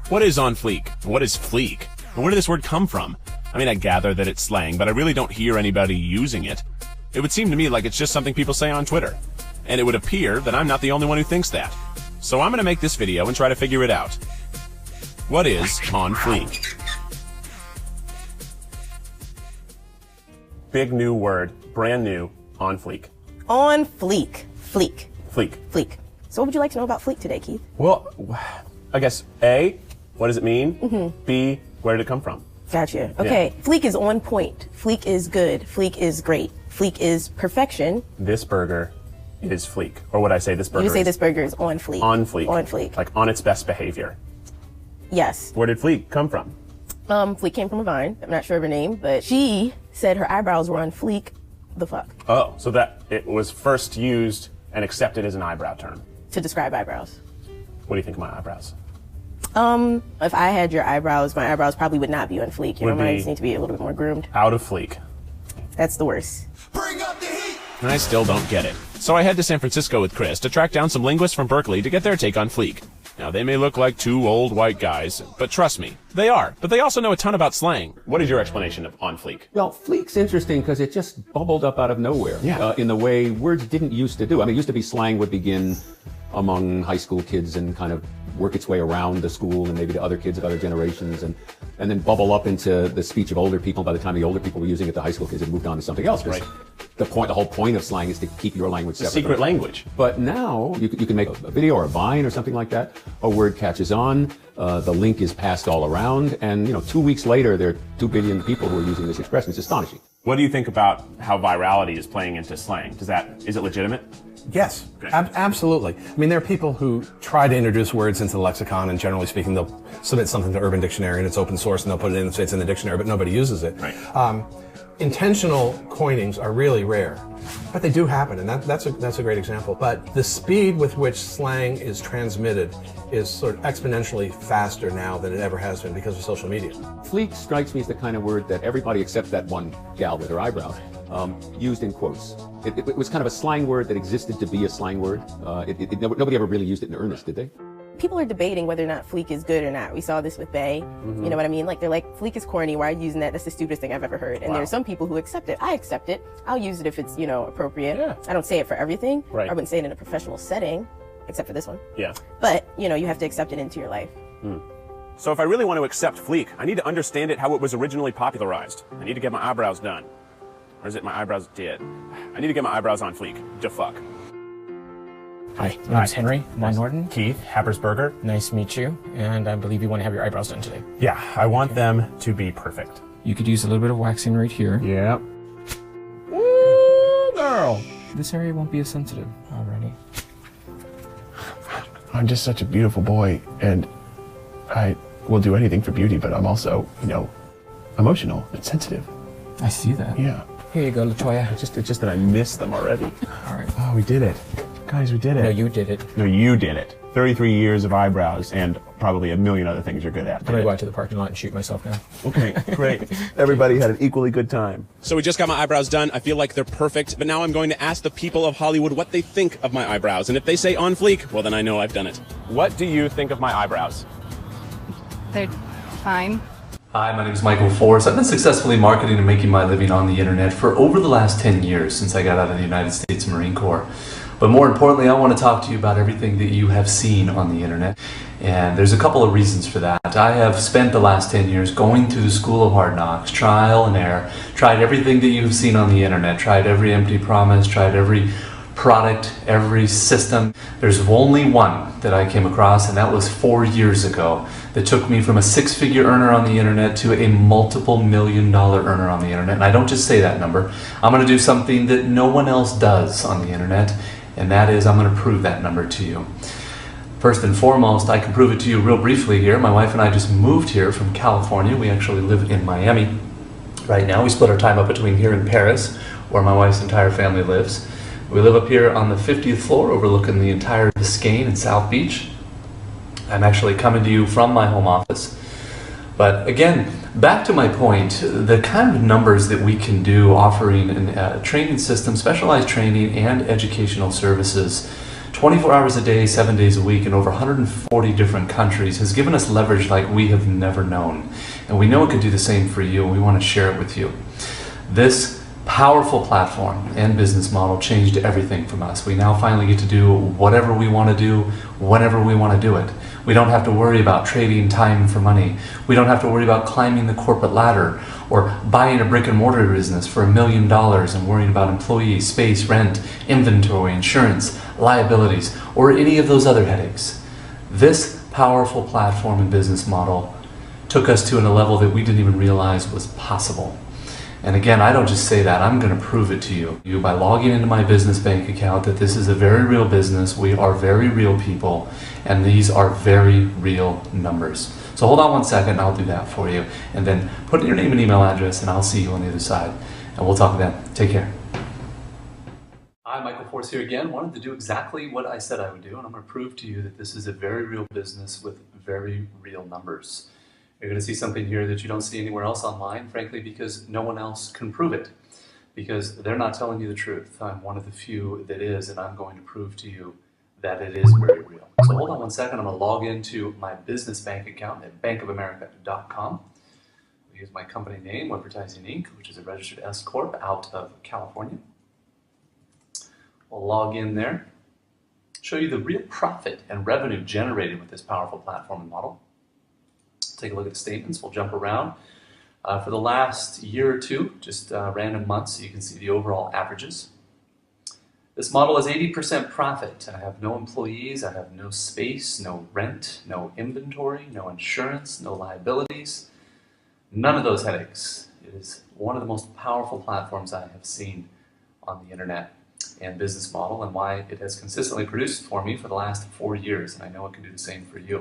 What is on fleek? What is fleek? And where did this word come from? I mean, I gather that it's slang, but I really don't hear anybody using it. It would seem to me like it's just something people say on Twitter. And it would appear that I'm not the only one who thinks that. So I'm gonna make this video and try to figure it out. What is on fleek? Big new word, brand new, on fleek. On fleek. Fleek. Fleek. Fleek. So what would you like to know about fleek today, Keith? Well, I guess A, what does it mean? B, where did it come from? Gotcha. Okay. Yeah. Fleek is on point. Fleek is good. Fleek is great. Fleek is perfection. This burger is fleek. Or would I say this burger You would say this burger is on fleek. On fleek. On fleek. Like on its best behavior. Yes. Where did fleek come from? Fleek came from a Vine. I'm not sure of her name, but she said her eyebrows were on fleek. The fuck? Oh, so that it was first used and accepted as an eyebrow term. To describe eyebrows. What do you think of my eyebrows? If I had your eyebrows, my eyebrows probably would not be on fleek. You know, mine just need to be a little bit more groomed. Out of fleek. That's the worst. Bring up the heat! And I still don't get it. So I head to San Francisco with Chris to track down some linguists from Berkeley to get their take on fleek. Now, they may look like two old white guys, but trust me, they are. But they also know a ton about slang. What is your explanation of on fleek? Well, fleek's interesting because it just bubbled up out of nowhere. Yeah. In the way words didn't used to do. I mean, it used to be slang would begin among high school kids and kind of work its way around the school and maybe to other kids of other generations and then bubble up into the speech of older people. By the time the older people were using it, the high school kids had moved on to something else. Right. The whole point of slang is to keep your language separate. Secret language. But now you can make a video or a Vine or something like that. A word catches on, the link is passed all around, and 2 weeks later there are 2 billion people who are using this expression. It's astonishing. What do you think about how virality is playing into slang? Is it legitimate? Yes, absolutely. I mean, there are people who try to introduce words into the lexicon, and generally speaking, they'll submit something to Urban Dictionary, and it's open source, and they'll put it in and say it's in the dictionary, but nobody uses it. Right. Intentional coinings are really rare, but they do happen, and that's a great example. But the speed with which slang is transmitted is sort of exponentially faster now than it ever has been because of social media. Fleek strikes me as the kind of word that everybody except that one gal with her eyebrow used in quotes. It was kind of a slang word that existed to be a slang word. Nobody ever really used it in earnest, did they? People are debating whether or not fleek is good or not. We saw this with Bay. You know what I mean? Like, they're like, fleek is corny. Why are you using that? That's the stupidest thing I've ever heard. And there are some people who accept it. I accept it. I'll use it if it's, appropriate. Yeah. I don't say it for everything. Right. I wouldn't say it in a professional setting, except for this one. Yeah. But, you have to accept it into your life. So if I really want to accept fleek, I need to understand it how it was originally popularized. I need to get my eyebrows done. Or is it my eyebrows did? I need to get my eyebrows on fleek. Da fuck. Hi, my name's Henry. Von Norton. Keith, Happer's Burger. Nice to meet you. And I believe you want to have your eyebrows done today. Yeah, I want them to be perfect. You could use a little bit of waxing right here. Yeah. Ooh, girl. This area won't be as sensitive already. I'm just such a beautiful boy, and I will do anything for beauty, but I'm also, emotional and sensitive. I see that. Yeah. Here you go, LaToya. It's just that I miss them already. All right. Oh, we did it. Guys, we did it. No, you did it. No, you did it. 33 years of eyebrows and probably a million other things you're good at. I'm going to go out to the parking lot and shoot myself now. Okay, great. Everybody had an equally good time. So we just got my eyebrows done. I feel like they're perfect, but now I'm going to ask the people of Hollywood what they think of my eyebrows. And if they say on fleek, well, then I know I've done it. What do you think of my eyebrows? They're fine. Hi, my name is Michael Forrest. I've been successfully marketing and making my living on the internet for over the last 10 years since I got out of the United States Marine Corps. But more importantly, I want to talk to you about everything that you have seen on the internet. And there's a couple of reasons for that. I have spent the last 10 years going through the school of hard knocks, trial and error, tried everything that you've seen on the internet, tried every empty promise, tried every product, every system. There's only one that I came across, and that was 4 years ago, that took me from a six-figure earner on the internet to a multiple million-dollar earner on the internet. And I don't just say that number. I'm going to do something that no one else does on the internet, and that is I'm going to prove that number to you. First and foremost, I can prove it to you real briefly here. My wife and I just moved here from California. We actually live in Miami right now. We split our time up between here and Paris, where my wife's entire family lives. We live up here on the 50th floor overlooking the entire Biscayne and South Beach. I'm actually coming to you from my home office. But again, back to my point, the kind of numbers that we can do offering a training system, specialized training and educational services 24 hours a day, 7 days a week, in over 140 different countries has given us leverage like we have never known. And we know it could do the same for you, and we want to share it with you. This powerful platform and business model changed everything from us. We now finally get to do whatever we want to do, whenever we want to do it. We don't have to worry about trading time for money. We don't have to worry about climbing the corporate ladder or buying a brick and mortar business for $1 million and worrying about employees, space, rent, inventory, insurance, liabilities, or any of those other headaches. This powerful platform and business model took us to a level that we didn't even realize was possible. And again, I don't just say that, I'm going to prove it to you by logging into my business bank account that this is a very real business, we are very real people, and these are very real numbers. So hold on one second, I'll do that for you, and then put in your name and email address, and I'll see you on the other side, and we'll talk then. Take care. Hi, Michael Force here again. Wanted to do exactly what I said I would do, and I'm going to prove to you that this is a very real business with very real numbers. You're going to see something here that you don't see anywhere else online, frankly, because no one else can prove it. Because they're not telling you the truth. I'm one of the few that is, and I'm going to prove to you that it is very real. So hold on one second. I'm going to log into my business bank account at bankofamerica.com. I'll use my company name, Advertising Inc., which is a registered S Corp out of California. We'll log in there, show you the real profit and revenue generated with this powerful platform and model. Take a look at the statements. We'll jump around. For the last year or two, just random months, so you can see the overall averages. This model is 80% profit. I have no employees, I have no space, no rent, no inventory, no insurance, no liabilities, none of those headaches. It is one of the most powerful platforms I have seen on the internet and business model, and why it has consistently produced for me for the last 4 years, and I know it can do the same for you.